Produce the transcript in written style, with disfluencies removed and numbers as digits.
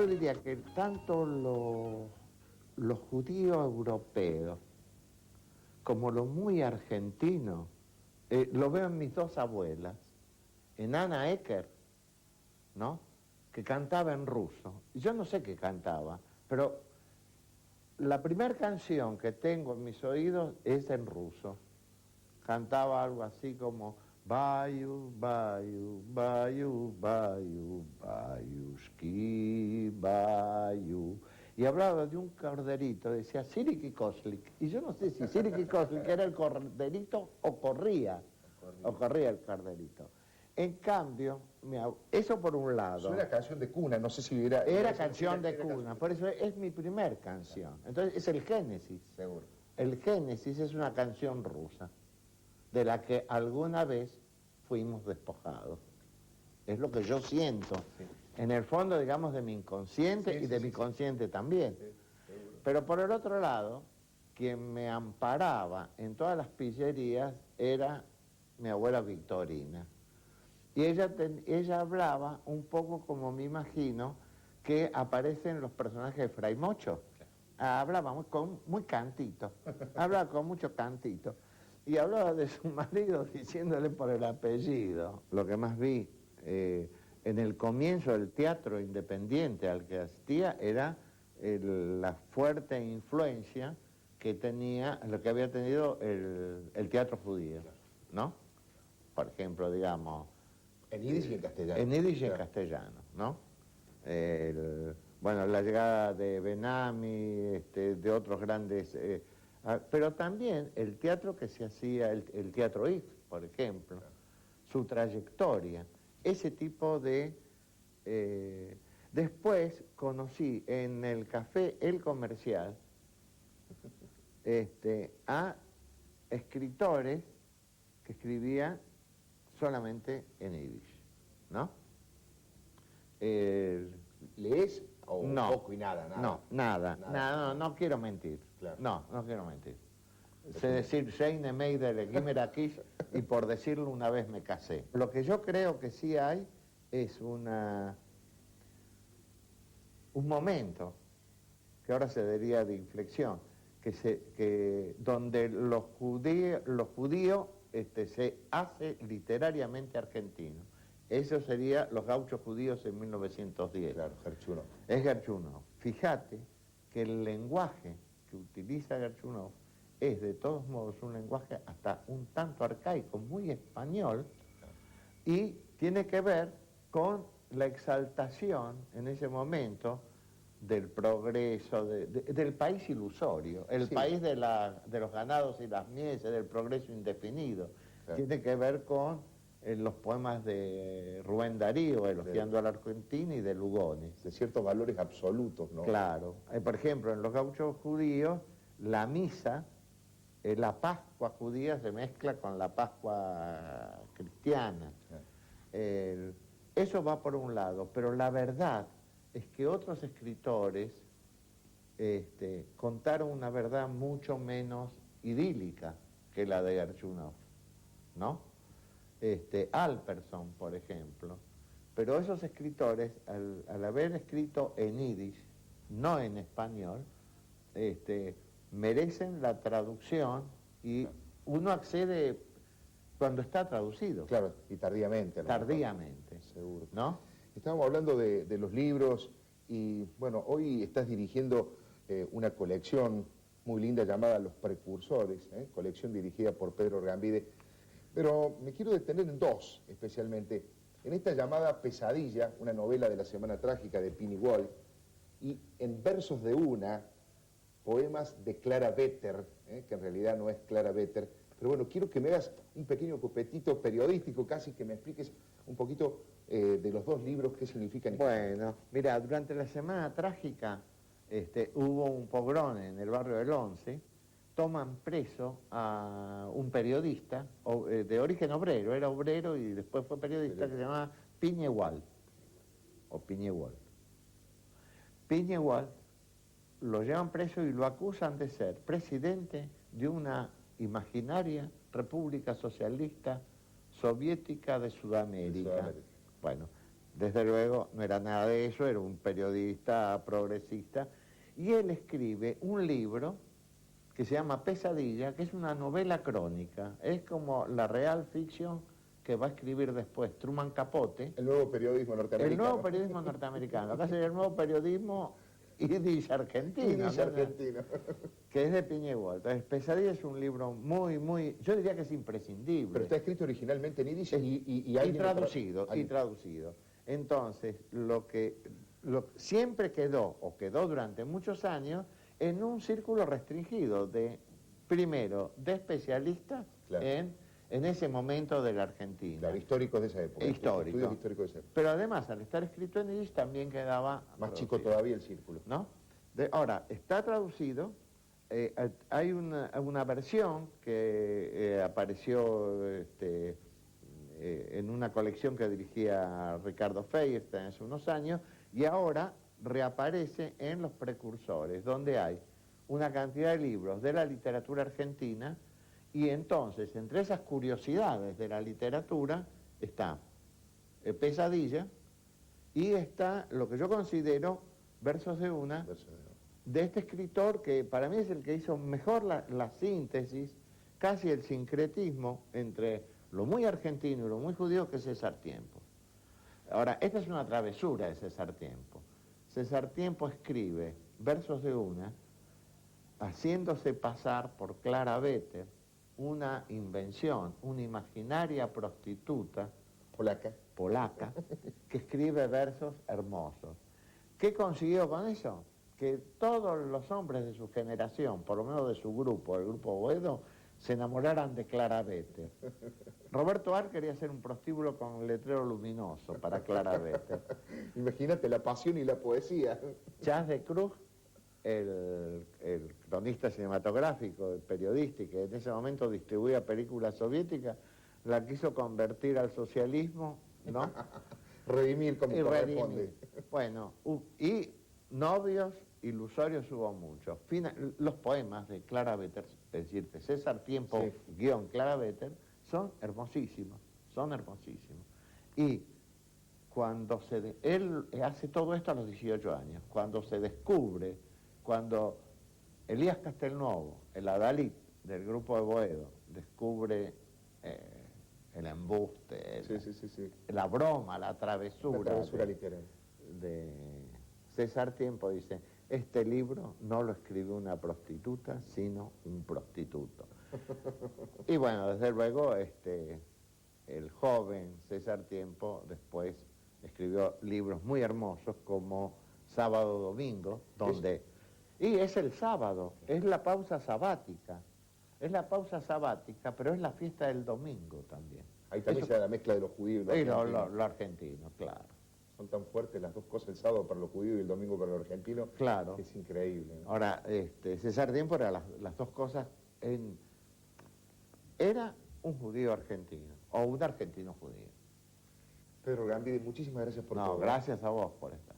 yo diría que tanto los judíos europeos como los muy argentinos, lo veo en mis dos abuelas, en Ana Ecker, ¿no? Que cantaba en ruso. Yo no sé qué cantaba, pero la primera canción que tengo en mis oídos es en ruso. Cantaba algo así como Bayu, Bayu, Bayu, Bayu, Bayushki, Bayu. Y hablaba de un corderito, decía Siriki Koslik. Y yo no sé si Siriki Koslik era el corderito o corría el corderito. En cambio, eso por un lado. Eso era canción de cuna, no sé si era... Era canción de cuna, por eso es mi primer canción. Entonces es el Génesis. Seguro. El Génesis es una canción rusa, de la que alguna vez fuimos despojados. Es lo que yo siento. Sí. En el fondo, digamos, de mi inconsciente y de mi consciente también. Sí, pero por el otro lado, quien me amparaba en todas las pillerías era mi abuela Victorina. Y ella hablaba un poco como me imagino que aparecen los personajes de Fray Mocho. Hablaba muy cantito, hablaba con mucho cantito. Y hablaba de su marido diciéndole por el apellido. Lo que más vi en el comienzo del teatro independiente al que asistía era la fuerte influencia que tenía, lo que había tenido el teatro judío, ¿no? Por ejemplo, digamos... En yiddish y en castellano. En yiddish y en castellano, ¿no? Bueno, la llegada de Benami, de otros grandes... pero también el teatro que se hacía, el teatro If, por ejemplo, su trayectoria, ese tipo de... después conocí en el café El Comercial a escritores que escribían solamente en yiddish, ¿no? ¿Lees o no, un poco y nada? No, nada, no quiero mentir. Claro. No quiero mentir. Sé decir Sheine Meidele Gimerakish y por decirlo una vez me casé. Lo que yo creo que sí hay es un momento, que ahora se diría de inflexión, donde los judíos se hace literariamente argentino. Eso sería Los Gauchos Judíos en 1910. Claro, Gerchunov. Es Gerchunov. Fíjate que el lenguaje que utiliza Gerchunov es de todos modos un lenguaje hasta un tanto arcaico, muy español, y tiene que ver con la exaltación en ese momento del progreso, del país ilusorio, el país de los ganados y las mieses, del progreso indefinido. Claro. Tiene que ver con los poemas de Rubén Darío, elogiando a la Argentina, y de Lugones. De ciertos valores absolutos, ¿no? Claro. Por ejemplo, en Los Gauchos Judíos, la misa, la Pascua judía se mezcla con la Pascua cristiana. Eso va por un lado, pero la verdad es que otros escritores contaron una verdad mucho menos idílica que la de Gerchunov, ¿no? Alperson, por ejemplo. Pero esos escritores, al haber escrito en yiddish, no en español, merecen la traducción y uno accede cuando está traducido. Claro, y tardíamente. Tardíamente. Seguro. ¿No? Estábamos hablando de los libros y, bueno, hoy estás dirigiendo una colección muy linda llamada Los Precursores, colección dirigida por Pedro Gambide. Pero me quiero detener en dos, especialmente. En esta llamada Pesadilla, una novela de la Semana Trágica de Pini Wolf, y en Versos de una, poemas de Clara Vetter, que en realidad no es Clara Vetter. Pero bueno, quiero que me hagas un pequeño copetito periodístico, casi que me expliques un poquito de los dos libros, qué significan. Bueno, mira, durante la Semana Trágica hubo un pogrón en el barrio del Once. Toman preso a un periodista de origen obrero, era obrero y después fue periodista, que se llamaba Piñewald, o Piñewald. Piñewald lo llevan preso y lo acusan de ser presidente de una imaginaria República Socialista Soviética de Sudamérica. Bueno, Desde luego no era nada de eso, era un periodista progresista, y él escribe un libro que se llama Pesadilla, que es una novela crónica, es como la real ficción que va a escribir después Truman Capote. El nuevo periodismo norteamericano. El nuevo periodismo norteamericano, acá sería el nuevo periodismo yiddish argentino. Yiddish argentino. Que es de Piñegual. Entonces, Pesadilla es un libro muy, yo diría que es imprescindible. Pero está escrito originalmente en yiddish y traducido. Entonces, siempre quedó durante muchos años, en un círculo restringido primero, de especialistas claro. en ese momento de la Argentina. Claro, históricos de esa época. Estudios históricos de esa época. Pero además, al estar escrito en yiddish, también quedaba... Más chico todavía el círculo. ¿No? Ahora, está traducido, hay una versión que apareció en una colección que dirigía Ricardo Feuerstein hace unos años, y ahora reaparece en Los Precursores, donde hay una cantidad de libros de la literatura argentina, y entonces, entre esas curiosidades de la literatura, está Pesadilla, y está lo que yo considero Versos de una, de este escritor que para mí es el que hizo mejor la síntesis, casi el sincretismo entre lo muy argentino y lo muy judío, que es César Tiempo. Ahora, esta es una travesura de César Tiempo. César Tiempo escribe Versos de una, haciéndose pasar por Clara Vetter, una invención, una imaginaria prostituta polaca, que escribe versos hermosos. ¿Qué consiguió con eso? Que todos los hombres de su generación, por lo menos de su grupo, el grupo Boedo, se enamoraran de Clara Vetter. Roberto Ar quería hacer un prostíbulo con un letrero luminoso para Clara Vetter. Imagínate la pasión y la poesía. Chas de Cruz, el cronista cinematográfico, el periodista, y que en ese momento distribuía películas soviéticas, la quiso convertir al socialismo, ¿no? Redimir como corresponde. Bueno, y novios ilusorios hubo muchos. Los poemas de Clara Vetter, es decir, de César Tiempo, sí, Clara Vetter, son hermosísimos. Y cuando él hace todo esto a los 18 años, cuando se descubre, cuando Elías Castelnuovo, el adalid del grupo de Boedo, descubre el embuste, la broma, la travesura literaria de César Tiempo, dice: este libro no lo escribió una prostituta, sino un prostituto. Y bueno, desde luego, el joven César Tiempo después escribió libros muy hermosos como Sábado Domingo, donde... Y es el sábado, es la pausa sabática. Es la pausa sabática, pero es la fiesta del domingo también. Ahí también se da la mezcla de los judíos y lo argentino, claro. Son tan fuertes las dos cosas, el sábado para los judíos y el domingo para los argentinos, claro, que es increíble, ¿no? Ahora, César Tiempo era las dos cosas. Era un judío argentino, o un argentino judío. Pedro Gambide, muchísimas gracias por todo. No, gracias a vos por estar.